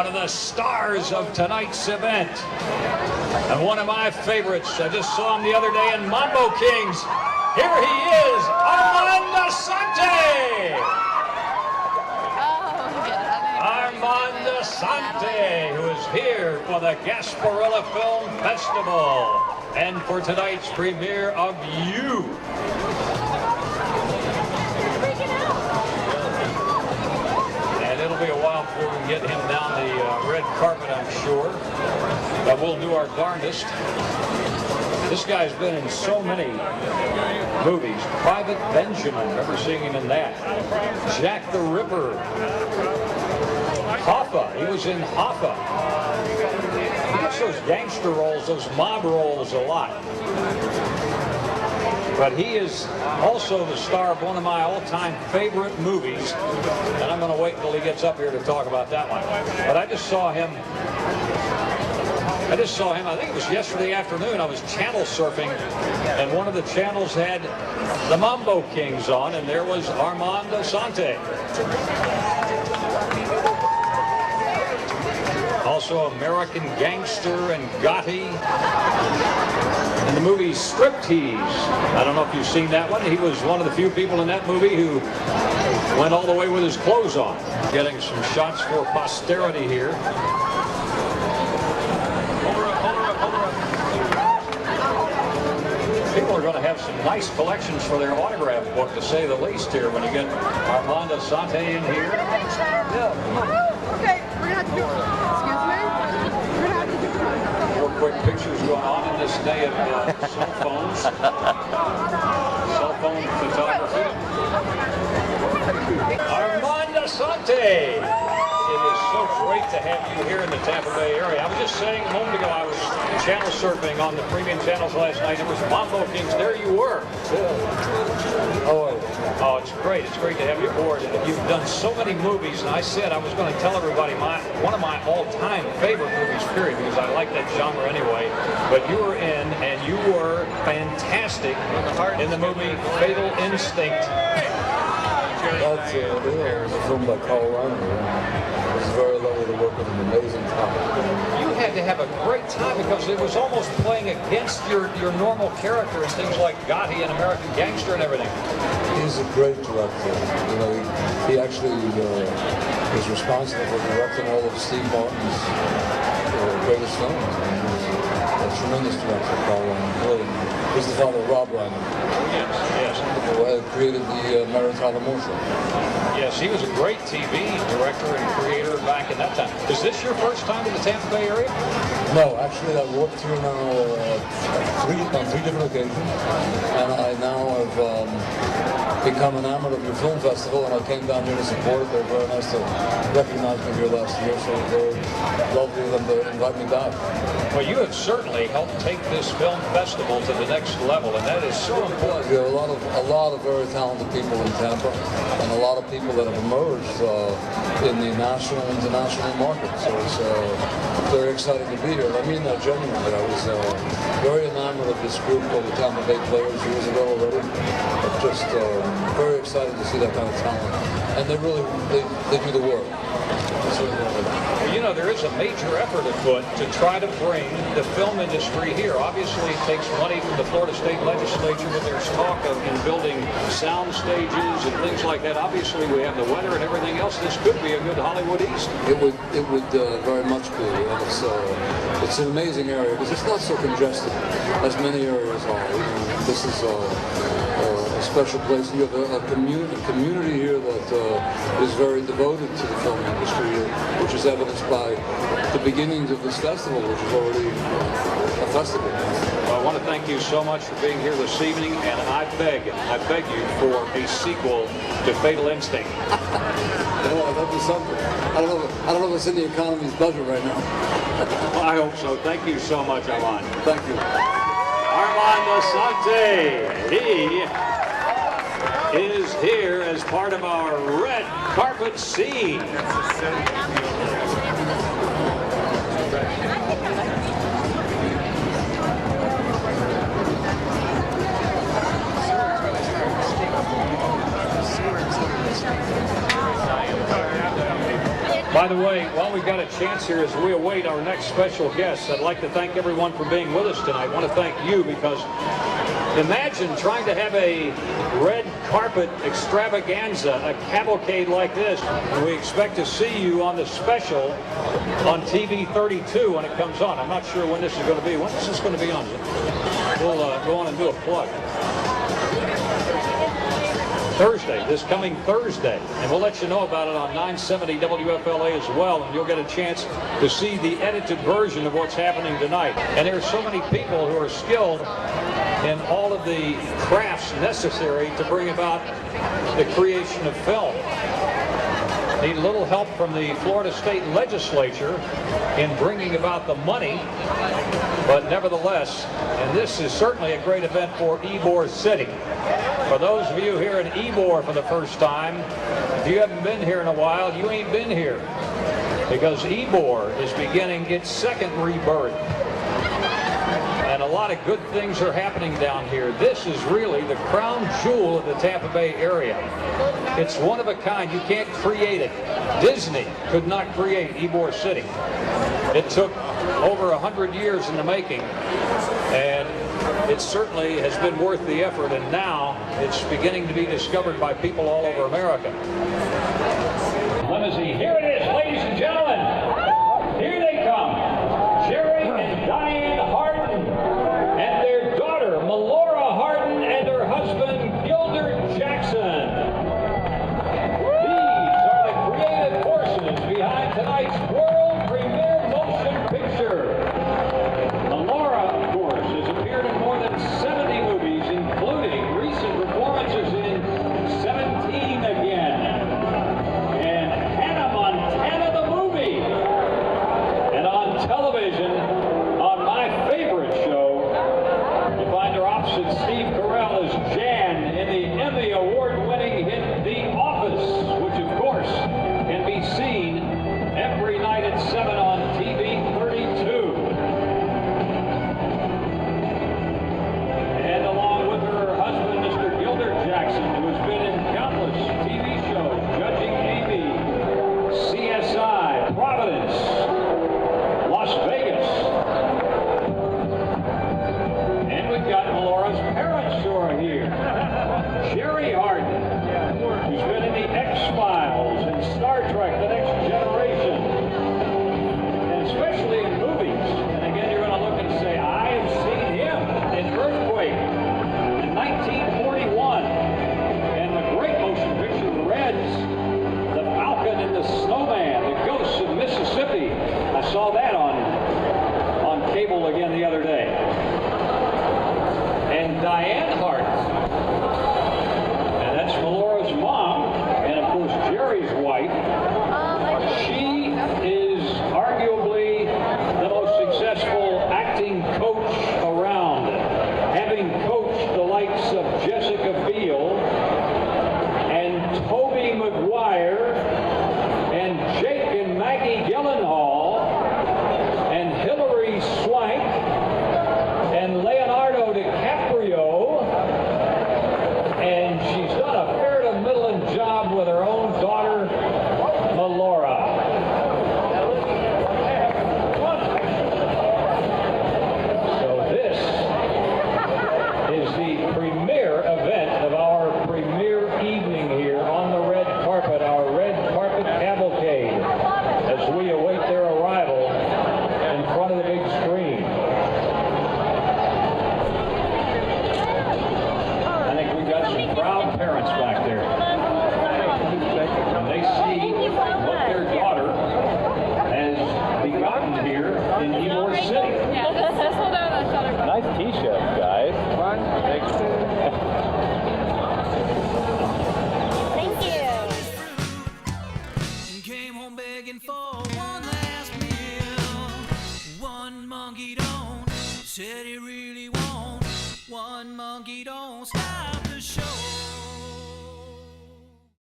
one of the stars of tonight's event. And one of my favorites, I just saw him the other day in Mambo Kings. Here he is, Armand Assante! Armand Assante, who is here for the Gasparilla Film Festival and for tonight's premiere of You. And it'll be a while before we can get him down the red carpet, I'm sure. But we'll do our darndest. This guy's been in so many movies. Private Benjamin, remember seeing him in that. Jack the Ripper. Hoffa, he was in Hoffa. He gets those gangster roles, those mob roles a lot. But he is also the star of one of my all-time favorite movies, and I'm going to wait until he gets up here to talk about that one. But I just saw him, I think it was yesterday afternoon. I was channel surfing, and one of the channels had the Mambo Kings on, and there was Armand Assante. Also American Gangster and Gotti. In the movie Striptease. I don't know if you've seen that one. He was one of the few people in that movie who went all the way with his clothes on. Getting some shots for posterity here. People are going to have some nice collections for their autograph book, to say the least, here when you get Armand Assante in here. Okay, we're going to have to do it. Excuse me? We're going to have to do it. More quick pictures going on in this day of cell phones. Cell phone photography. Armand Assante! It is so great to have you here in the Tampa Bay area. I was just saying a moment ago, I was channel surfing on the premium channels last night. It was Mambo Kings. There you were. Oh, it's great. It's great to have you aboard. You've done so many movies, and I said I was going to tell everybody one of my all-time favorite movies, period, because I like that genre anyway. But you were in, and you were fantastic in the movie Fatal Instinct. That's it was a film by Carl Reiner. It was very lovely to work with an amazing talent. You had to have a great time because it was almost playing against your normal character and things like Gotti and American Gangster and everything. He's a great director. You know, he actually was responsible for directing all of Steve Martin's greatest films. A tremendous director, Carl Reiner. He's the father of Rob Reiner. Yes. Who created the Maritime Show. Yes, he was a great TV director and creator back in that time. Is this your first time in the Tampa Bay area? No, actually I've worked here now on three different occasions, and I now have become enamored of your film festival, and I came down here to support it. They were very nice to recognize me here last year, so very lovely of them to invite me back. Well, you have certainly helped take this film festival to the next level, and that is so important. There are a lot of very talented people in Tampa, and a lot of people that have emerged in the national and international market. So it's very exciting to be here. I mean that genuinely. I was very enamored of this group called the Tampa Bay Players years ago already. I'm just very excited to see that kind of talent, and they really do the work. You know, there is a major effort afoot to try to bring the film industry here. Obviously, it takes money from the Florida State Legislature, but there's talk of in building sound stages and things like that. Obviously, we have the weather and everything else. This could be a good Hollywood East. It would very much be. And it's an amazing area because it's not so congested as many areas are. You know, this is a special place. You have a community here that is very devoted to the film industry, which is evidenced by the beginnings of this festival, which is already a festival. Well, I want to thank you so much for being here this evening, and I beg you for a sequel to Fatal Instinct. That'd be something. I don't know if it's in the economy's budget right now. Well, I hope so. Thank you so much, Armand. Thank you. Armand Assante. He is here as part of our red carpet scene. By the way, while we've got a chance here as we await our next special guest, I'd like to thank everyone for being with us tonight. I want to thank you because imagine trying to have a red carpet extravaganza, a cavalcade like this, and we expect to see you on the special on TV 32 when it comes on. I'm not sure when this is going to be. When is this going to be on? We'll go on and do a plug. Thursday, this coming Thursday, and we'll let you know about it on 970 WFLA as well, and you'll get a chance to see the edited version of what's happening tonight. And there's so many people who are skilled in all of the crafts necessary to bring about the creation of film. Need a little help from the Florida State Legislature in bringing about the money, but nevertheless, and this is certainly a great event for Ybor City. For those of you here in Ybor for the first time, if you haven't been here in a while, you ain't been here, because Ybor is beginning its second rebirth. And a lot of good things are happening down here. This is really the crown jewel of the Tampa Bay area. It's one of a kind. You can't create it. Disney could not create Ybor City. It took over 100 years in the making, and it certainly has been worth the effort, and now it's beginning to be discovered by people all over America. Limousine, here it is, ladies and gentlemen. Here they come. Jerry and Diane Hardin and their daughter, Melora Hardin, and her husband, Gildart Jackson. These are the creative forces behind tonight's world premiere motion picture. Melora, of course, has appeared in more than 70 movies, including recent performances in 17 Again and Hannah Montana the movie. And on television, on my favorite show, you find her opposite Steve Carell as Jan in the Emmy Award-winning hit The Office, which of course can be seen every night at 7 on TV 32. And along with her husband, Mr. Gildart Jackson, who has been in countless TV shows, Judging Amy, CSI, Providence, Las Vegas. And we've got Melora's parents who are here. Jerry Hardin, who's been in the X-Files and Star Trek, The Next Generation, and especially in movies. And again, you're going to look and say, I have seen him in Earthquake in 1941, and the great motion picture Reds, The Falcon and the Snowman, The Ghosts of Mississippi. I saw that on cable again the other day. And Diane Hardin, and that's Melora's mom, and of course Jerry's wife. She is arguably the most successful acting coach around, having coached the likes of Jessica Biel and Tobey Maguire and Jake and Maggie Gyllenhaal and Hillary Swank